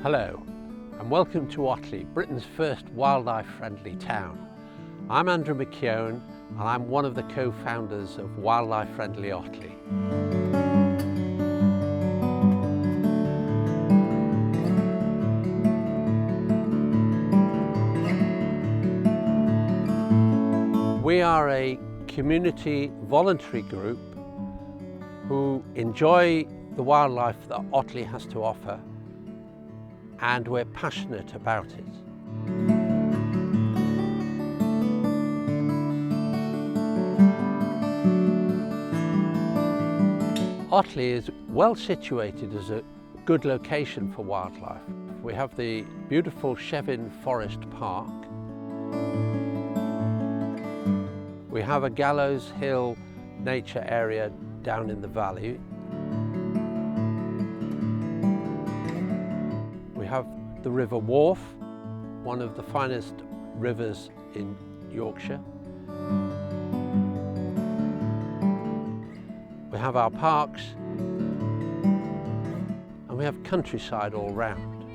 Hello and welcome to Otley, Britain's first wildlife-friendly town. I'm Andrew McKeown and I'm one of the co-founders of Wildlife Friendly Otley. We are a community voluntary group who enjoy the wildlife that Otley has to offer, and we're passionate about it. Otley is well situated as a good location for wildlife. We have the beautiful Chevin Forest Park. We have a Gallows Hill nature area down in the valley. We have the River Wharfe, one of the finest rivers in Yorkshire. We have our parks, and we have countryside all round.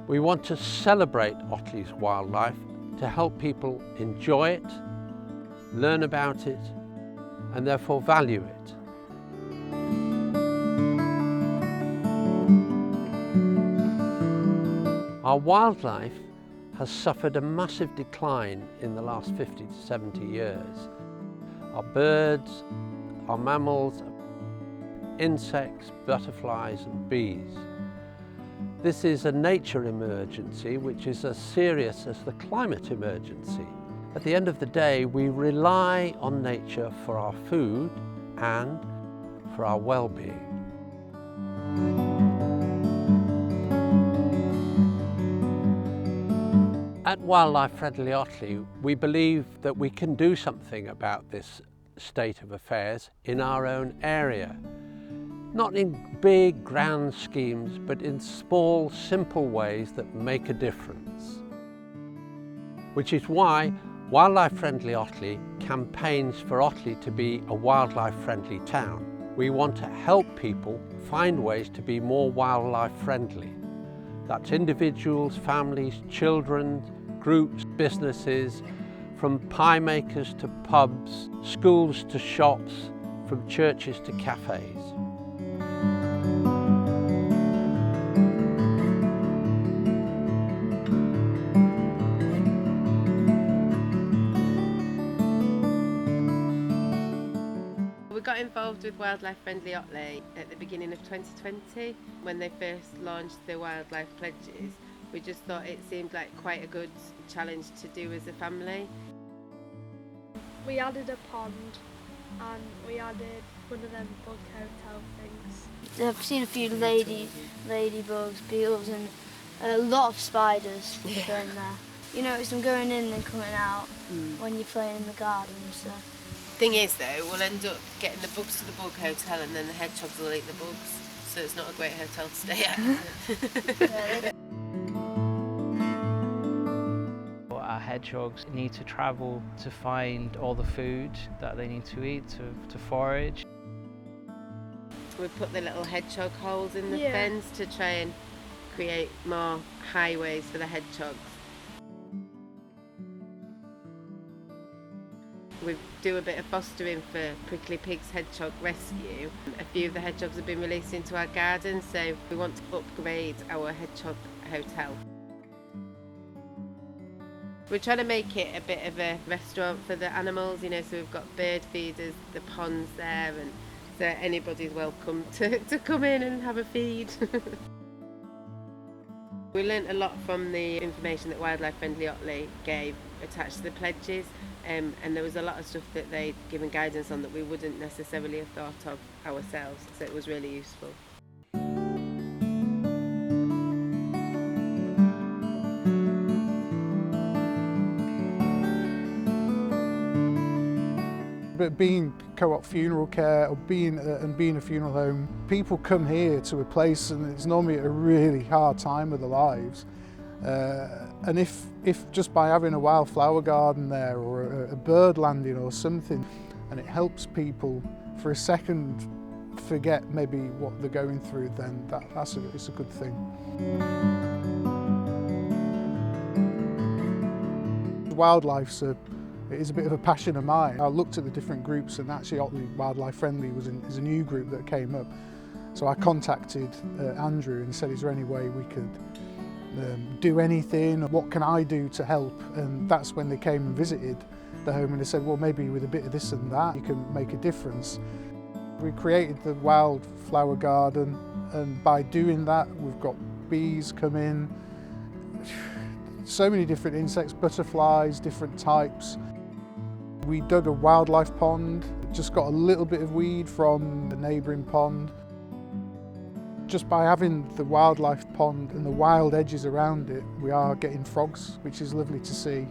We want to celebrate Otley's wildlife to help people enjoy it, learn about it, and therefore value it. Our wildlife has suffered a massive decline in the last 50 to 70 years. Our birds, our mammals, insects, butterflies and bees. This is a nature emergency which is as serious as the climate emergency. At the end of the day, we rely on nature for our food and for our well-being. At Wildlife Friendly Otley, we believe that we can do something about this state of affairs in our own area. Not in big, grand schemes, but in small, simple ways that make a difference. Which is why Wildlife Friendly Otley campaigns for Otley to be a wildlife-friendly town. We want to help people find ways to be more wildlife-friendly. That's individuals, families, children, groups, businesses, from pie makers to pubs, schools to shops, from churches to cafes. We got involved with Wildlife Friendly Otley at the beginning of 2020 when they first launched the wildlife pledges. We just thought it seemed like quite a good challenge to do as a family. We added a pond and we added one of them bug hotel things. I've seen a few ladybugs, beetles and a lot of spiders going there. You notice them going in and coming out when you're playing in the garden and stuff. Thing is though, we'll end up getting the bugs to the bug hotel and then the hedgehogs will eat the bugs. So it's not a great hotel to stay at. Our hedgehogs need to travel to find all the food that they need to eat, to forage. We put the little hedgehog holes in the fence to try and create more highways for the hedgehogs. We do a bit of fostering for Prickly Pigs Hedgehog Rescue. A few of the hedgehogs have been released into our garden, so we want to upgrade our hedgehog hotel. We're trying to make it a bit of a restaurant for the animals, you know, so we've got bird feeders, the ponds there, and so anybody's welcome to come in and have a feed. We learnt a lot from the information that Wildlife Friendly Otley gave attached to the pledges, and there was a lot of stuff that they'd given guidance on that we wouldn't necessarily have thought of ourselves, so it was really useful. But being co-op funeral care or being a funeral home, people come here to a place and it's normally a really hard time of their lives. And if just by having a wildflower garden there or a bird landing or something, and it helps people for a second forget maybe what they're going through, then it's a good thing. Wildlife is a bit of a passion of mine. I looked at the different groups, and actually Otley Wildlife Friendly is a new group that came up. So I contacted Andrew and said, is there any way we could do anything? What can I do to help? And that's when they came and visited the home, and they said, well, maybe with a bit of this and that you can make a difference. We created the wildflower garden, and by doing that we've got bees come in, so many different insects, butterflies, different types. We dug a wildlife pond, just got a little bit of weed from the neighbouring pond. Just by having the wildlife pond and the wild edges around it, we are getting frogs, which is lovely to see.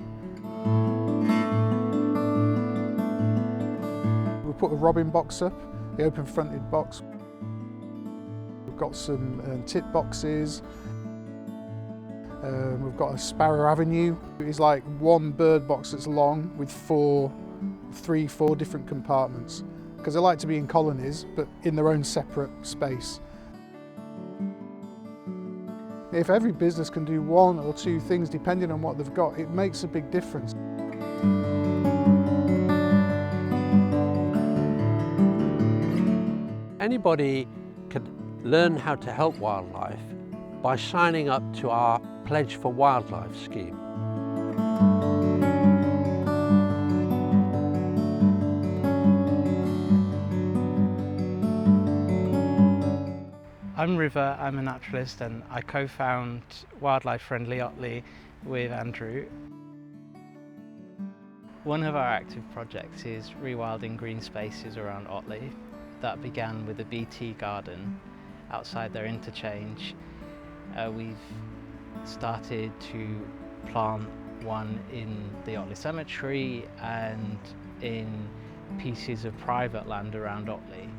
We put a robin box up, the open fronted box. We've got some tit boxes. We've got a Sparrow Avenue. It's like one bird box that's long with four different compartments, because they like to be in colonies but in their own separate space. If every business can do one or two things depending on what they've got, it makes a big difference. Anybody can learn how to help wildlife by signing up to our Pledge for Wildlife scheme. I'm River, I'm a naturalist, and I co-found Wildlife Friendly Otley with Andrew. One of our active projects is rewilding green spaces around Otley. That began with a BT garden outside their interchange. We've started to plant one in the Otley Cemetery and in pieces of private land around Otley.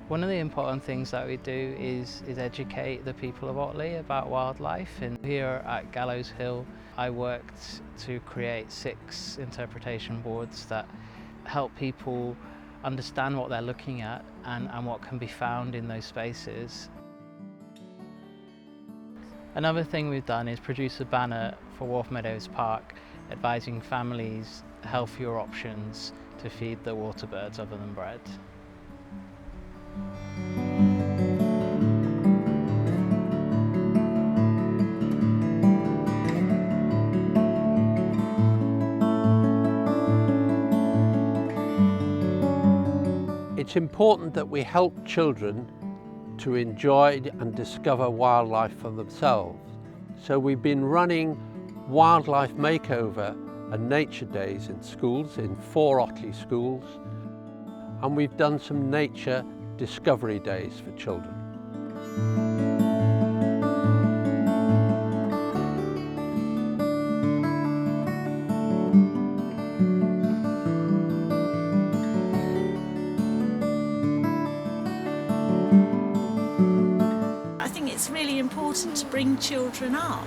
One of the important things that we do is educate the people of Otley about wildlife. And here at Gallows Hill, I worked to create 6 interpretation boards that help people understand what they're looking at and what can be found in those spaces. Another thing we've done is produce a banner for Wharf Meadows Park advising families healthier options to feed the water birds other than bread. It's important that we help children to enjoy and discover wildlife for themselves. So we've been running wildlife makeover and nature days in schools, in 4 Otley schools, and we've done some nature discovery days for children. It's really important to bring children up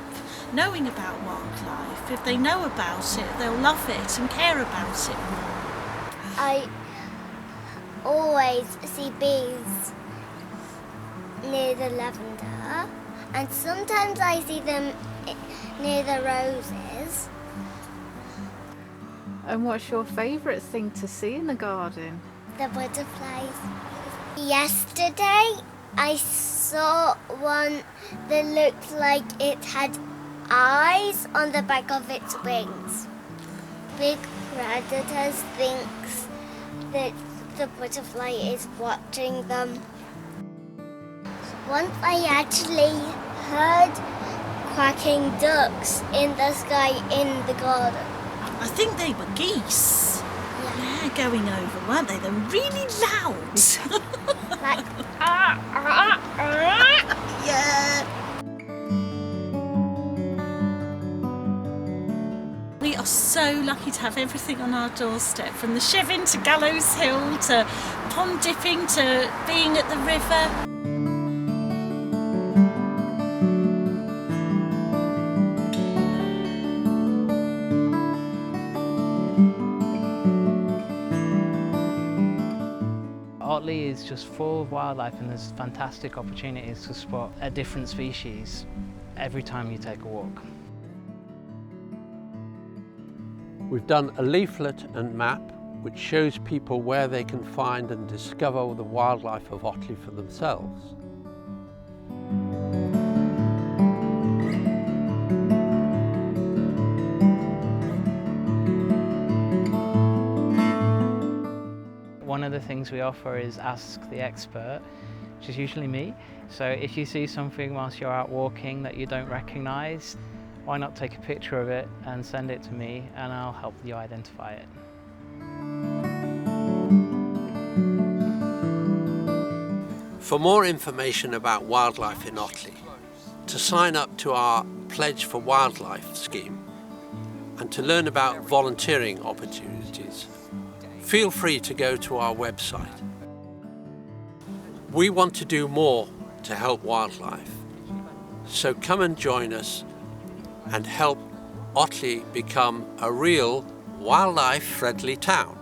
knowing about wildlife. If they know about it, they'll love it and care about it more. I always see bees near the lavender, and sometimes I see them near the roses. And what's your favourite thing to see in the garden? The butterflies. Yesterday I saw one that looked like it had eyes on the back of its wings. Big predators thinks that the butterfly is watching them. Once I actually heard quacking ducks in the sky in the garden. I think they were geese. Yeah, going over, weren't they? They were really loud. Like, yeah. We are so lucky to have everything on our doorstep, from the Chevin to Gallows Hill to pond dipping to being at the river. is just full of wildlife, and there's fantastic opportunities to spot a different species every time you take a walk. We've done a leaflet and map which shows people where they can find and discover the wildlife of Otley for themselves. One of the things we offer is Ask the Expert, which is usually me. So if you see something whilst you're out walking that you don't recognise, why not take a picture of it and send it to me, and I'll help you identify it. For more information about wildlife in Otley, to sign up to our Pledge for Wildlife scheme, and to learn about volunteering opportunities, feel free to go to our website. We want to do more to help wildlife, so come and join us and help Otley become a real wildlife-friendly town.